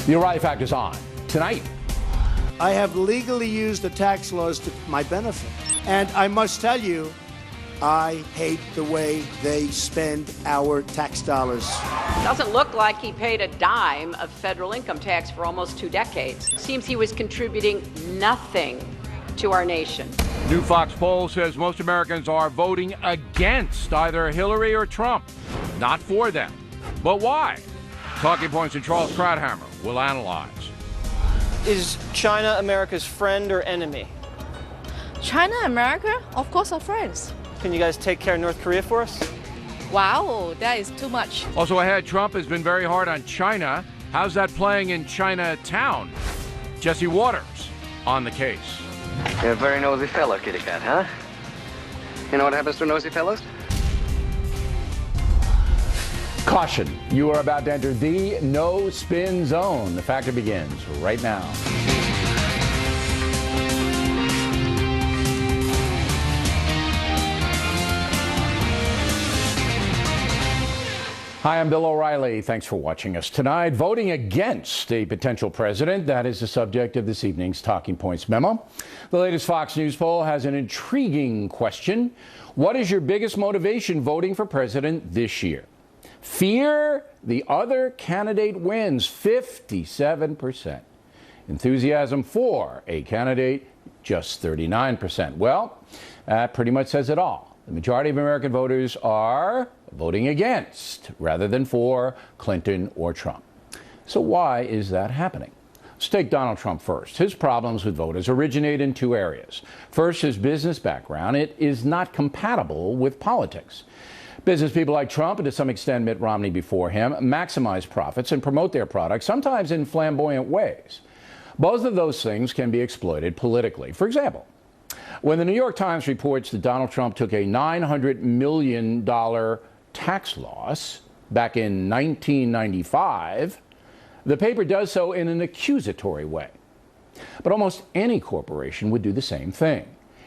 The O'Reilly Fact is on tonight. I have legally used the tax laws to my benefit. And I must tell you, I hate the way they spend our tax dollars. Doesn't look like he paid a dime of federal income tax for almost 2 decades. Seems he was contributing nothing to our nation. New Fox poll says most Americans are voting against either Hillary or Trump. Not for them. But why? Talking Points and Charles Krauthammer will analyze. Is China America's friend or enemy? China and America, of course, are friends. Can you guys take care of North Korea for us? Wow, that is too much. Also ahead, Trump has been very hard on China. How's that playing in Chinatown? Jesse Waters on the case. You're a very nosy fellow, kitty cat, huh? You know what happens to nosy fellows? Caution, you are about to enter the no-spin zone. The Factor begins right now. Hi, I'm Bill O'Reilly. Thanks for watching us tonight. Voting against a potential president, that is the subject of this evening's Talking Points memo. The latest Fox News poll has an intriguing question. What is your biggest motivation voting for president this year? Fear the other candidate wins, 57%. Enthusiasm for a candidate, just 39%. Well, that pretty much says it all. The majority of American voters are voting against rather than for Clinton or Trump. So why is that happening? Let's take Donald Trump first. His problems with voters originate in 2 areas. First, his business background. It is not compatible with politics. Business people like Trump, and to some extent Mitt Romney before him, maximize profits and promote their products, sometimes in flamboyant ways. Both of those things can be exploited politically. For example, when the New York Times reports that Donald Trump took a $900 million tax loss back in 1995, the paper does so in an accusatory way. But almost any corporation would do the same thing.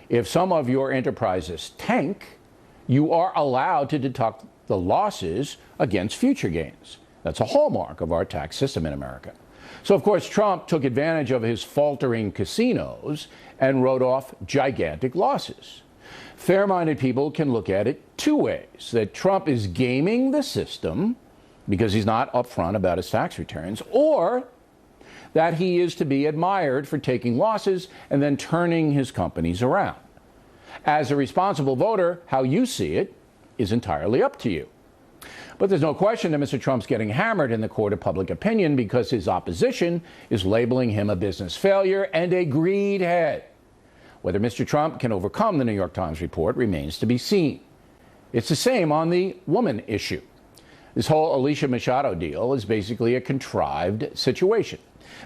If some of your enterprises tank, you are allowed to deduct the losses against future gains. That's a hallmark of our tax system in America. So, of course, Trump took advantage of his faltering casinos and wrote off gigantic losses. Fair-minded people can look at it 2 ways: that Trump is gaming the system because he's not upfront about his tax returns, or that he is to be admired for taking losses and then turning his companies around. As a responsible voter, how you see it is entirely up to you. But there's no question that Mr. Trump's getting hammered in the court of public opinion because his opposition is labeling him a business failure and a greed head. Whether Mr. Trump can overcome the New York Times report remains to be seen. It's the same on the woman issue. This whole Alicia Machado deal is basically a contrived situation.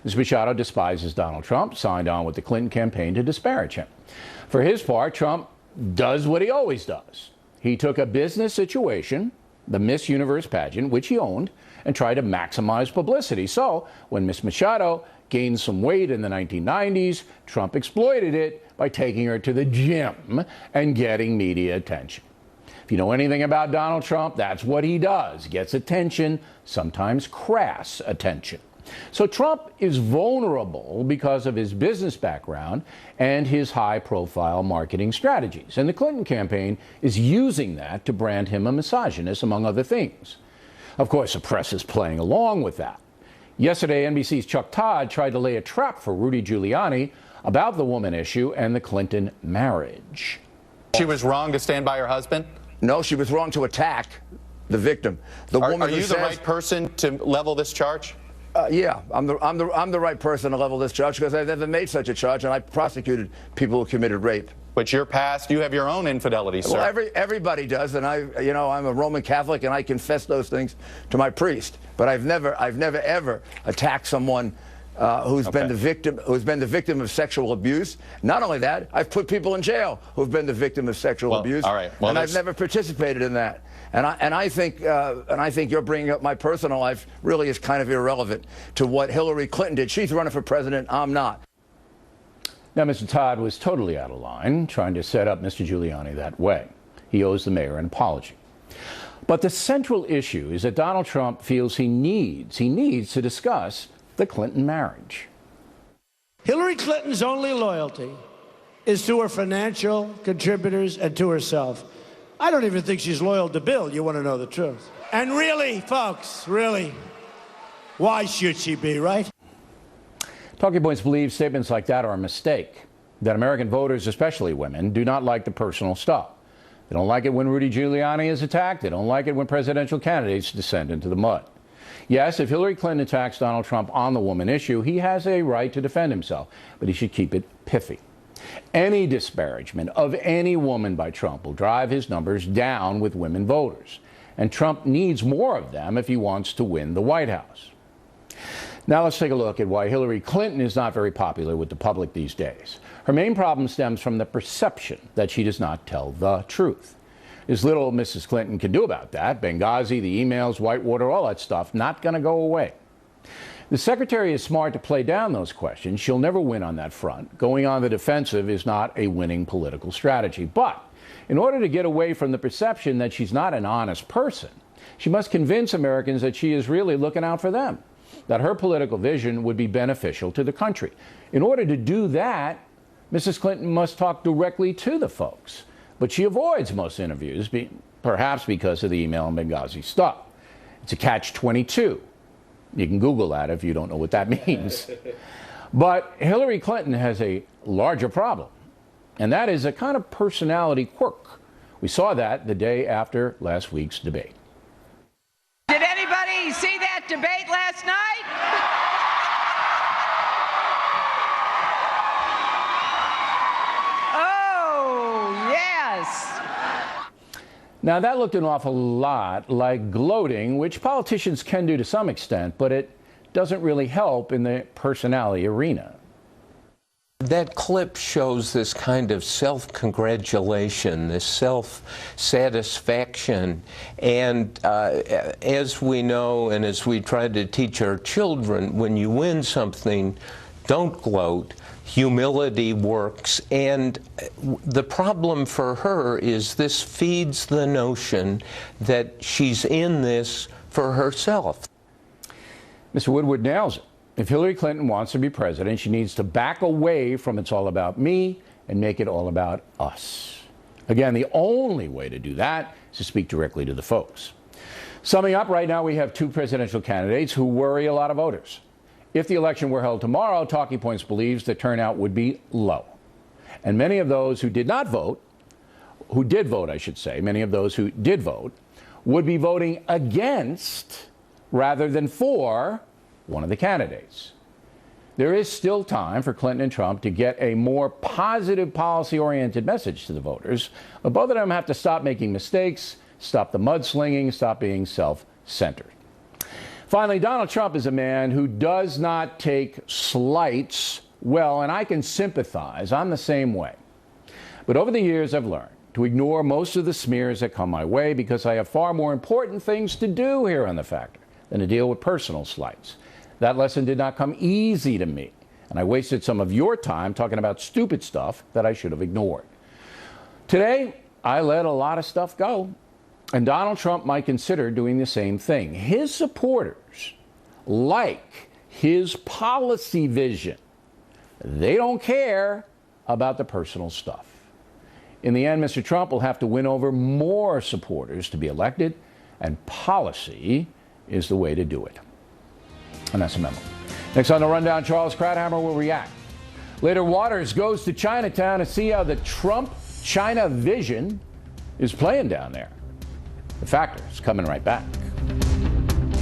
Ms. Machado despises Donald Trump, signed on with the Clinton campaign to disparage him. For his part, Trump does what he always does. He took a business situation, the Miss Universe pageant, which he owned, and tried to maximize publicity. So when Ms. Machado gained some weight in the 1990s, Trump exploited it by taking her to the gym and getting media attention. If you know anything about Donald Trump, that's what he does. Gets attention, sometimes crass attention. So Trump is vulnerable because of his business background and his high-profile marketing strategies. And the Clinton campaign is using that to brand him a misogynist, among other things. Of course, the press is playing along with that. Yesterday, NBC's Chuck Todd tried to lay a trap for Rudy Giuliani about the woman issue and the Clinton marriage. She was wrong to stand by her husband? No, she was wrong to attack the victim. The woman are you the right person to level this charge? Yeah, I'm the right person to level this charge because I've never made such a charge, and I prosecuted people who committed rape. But your past, you have your own infidelity, sir. Well, everybody does, and I'm a Roman Catholic, and I confess those things to my priest. But I've never ever attacked someone who's been the victim of sexual abuse. Not only that, I've put people in jail who've been the victim of sexual abuse. All right. Well, and I've never participated in that. And I think you're bringing up my personal life really is kind of irrelevant to what Hillary Clinton did. She's running for president. I'm not. Now, Mr. Todd was totally out of line trying to set up Mr. Giuliani that way. He owes the mayor an apology. But the central issue is that Donald Trump feels he needs to discuss the Clinton marriage. Hillary Clinton's only loyalty is to her financial contributors and to herself. I don't even think she's loyal to Bill, you want to know the truth. And really, folks, really, why should she be, right? Talking Points believes statements like that are a mistake, that American voters, especially women, do not like the personal stuff. They don't like it when Rudy Giuliani is attacked. They don't like it when presidential candidates descend into the mud. Yes, if Hillary Clinton attacks Donald Trump on the woman issue, he has a right to defend himself, but he should keep it pithy. Any disparagement of any woman by Trump will drive his numbers down with women voters. And Trump needs more of them if he wants to win the White House. Now let's take a look at why Hillary Clinton is not very popular with the public these days. Her main problem stems from the perception that she does not tell the truth. There's little Mrs. Clinton can do about that. Benghazi, the emails, Whitewater, all that stuff, not going to go away. The secretary is smart to play down those questions. She'll never win on that front. Going on the defensive is not a winning political strategy. But in order to get away from the perception that she's not an honest person, she must convince Americans that she is really looking out for them, that her political vision would be beneficial to the country. In order to do that, Mrs. Clinton must talk directly to the folks. But she avoids most interviews, perhaps because of the email and Benghazi stuff. It's a catch-22. You can Google that if you don't know what that means. But Hillary Clinton has a larger problem, and that is a kind of personality quirk. We saw that the day after last week's debate. Did anybody see that debate last night? Oh, yes. Now, that looked an awful lot like gloating, which politicians can do to some extent, but it doesn't really help in the personality arena. That clip shows this kind of self-congratulation, this self-satisfaction. And as we know, and as we try to teach our children, when you win something, don't gloat. Humility works. And the problem for her is this feeds the notion that she's in this for herself. Mr. Woodward nails it. If Hillary Clinton wants to be president, she needs to back away from it's all about me and make it all about us. Again, the only way to do that is to speak directly to the folks. Summing up, right now we have two presidential candidates who worry a lot of voters. If the election were held tomorrow, Talking Points believes the turnout would be low. And many of those who did not vote, who did vote, I should say, many of those who did vote, would be voting against rather than for one of the candidates. There is still time for Clinton and Trump to get a more positive policy-oriented message to the voters, but both of them have to stop making mistakes, stop the mudslinging, stop being self-centered. Finally, Donald Trump is a man who does not take slights well, and I can sympathize. I'm the same way. But over the years, I've learned to ignore most of the smears that come my way because I have far more important things to do here on The Factor than to deal with personal slights. That lesson did not come easy to me, and I wasted some of your time talking about stupid stuff that I should have ignored. Today, I let a lot of stuff go, and Donald Trump might consider doing the same thing. His supporters like his policy vision. They don't care about the personal stuff. In the end, Mr. Trump will have to win over more supporters to be elected, and policy is the way to do it. And that's a memo. Next on the Rundown, Charles Krauthammer will react. Later, Waters goes to Chinatown to see how the Trump-China vision is playing down there. The Factor is coming right back.